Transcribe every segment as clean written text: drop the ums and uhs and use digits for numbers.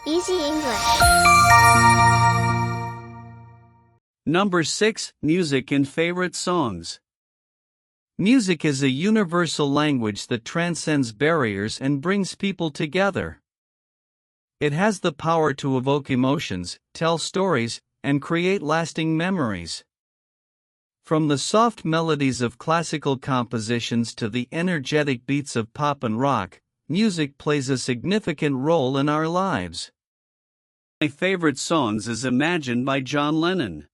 Easy English. Number 6. Music and favorite songs. Music is a universal language that transcends barriers and brings people together. It has the power to evoke emotions, tell stories, and create lasting memories. From the soft melodies of classical compositions to the energetic beats of pop and rock, music plays a significant role in our lives. My favorite songs is Imagine by John Lennon.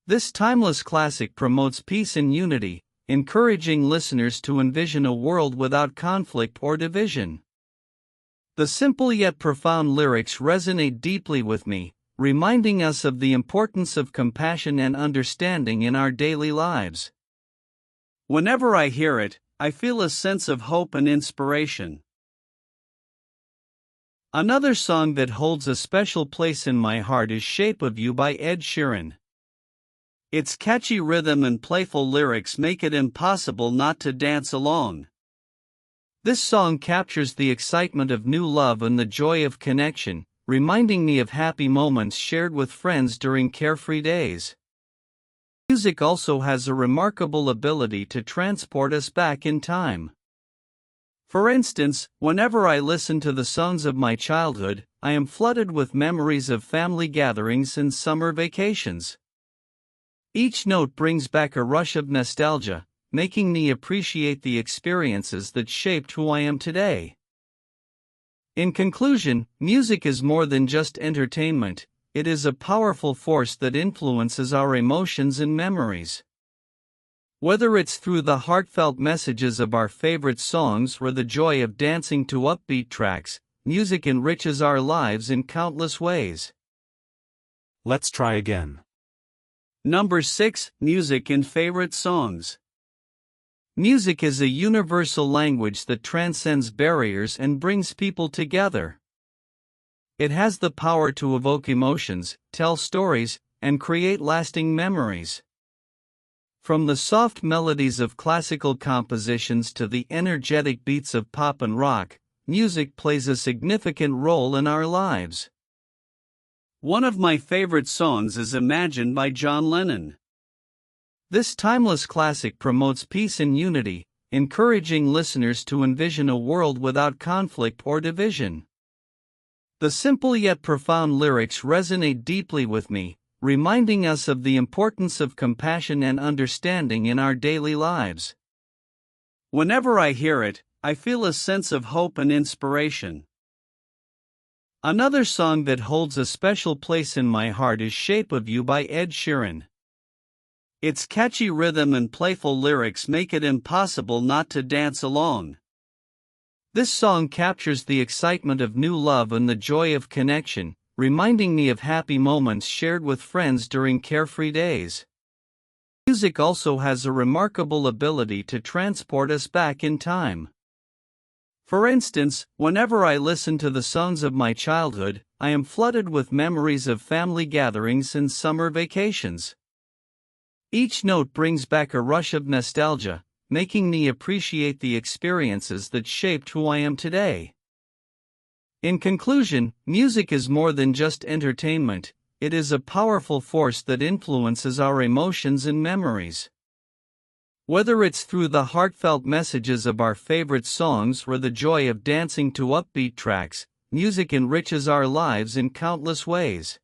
This timeless classic promotes peace and unity, encouraging listeners to envision a world without conflict or division. The simple yet profound lyrics resonate deeply with me, reminding us of the importance of compassion and understanding in our daily lives. Whenever I hear it, I feel a sense of hope and inspiration. Another song that holds a special place in my heart is Shape of You by Ed Sheeran. Its catchy rhythm and playful lyrics make it impossible not to dance along. This song captures the excitement of new love and the joy of connection, reminding me of happy moments shared with friends during carefree days. Music also has a remarkable ability to transport us back in time. For instance, whenever I listen to the songs of my childhood, I am flooded with memories of family gatherings and summer vacations. Each note brings back a rush of nostalgia, making me appreciate the experiences that shaped who I am today. In conclusion, music is more than just entertainment, it is a powerful force that influences our emotions and memories. Whether it's through the heartfelt messages of our favorite songs or the joy of dancing to upbeat tracks, music enriches our lives in countless ways. Let's try again. Number 6. Music and favorite songs. Music is a universal language that transcends barriers and brings people together. It has the power to evoke emotions, tell stories, and create lasting memories. From the soft melodies of classical compositions to the energetic beats of pop and rock, music plays a significant role in our lives. One of my favorite songs is Imagine by John Lennon. This timeless classic promotes peace and unity, encouraging listeners to envision a world without conflict or division. The simple yet profound lyrics resonate deeply with me, reminding us of the importance of compassion and understanding in our daily lives. Whenever I hear it, I feel a sense of hope and inspiration. Another song that holds a special place in my heart is Shape of You by Ed Sheeran. Its catchy rhythm and playful lyrics make it impossible not to dance along. This song captures the excitement of new love and the joy of connection, reminding me of happy moments shared with friends during carefree days. Music also has a remarkable ability to transport us back in time. For instance, whenever I listen to the songs of my childhood, I am flooded with memories of family gatherings and summer vacations. Each note brings back a rush of nostalgia, making me appreciate the experiences that shaped who I am today. In conclusion, music is more than just entertainment, it is a powerful force that influences our emotions and memories. Whether it's through the heartfelt messages of our favorite songs or the joy of dancing to upbeat tracks, music enriches our lives in countless ways.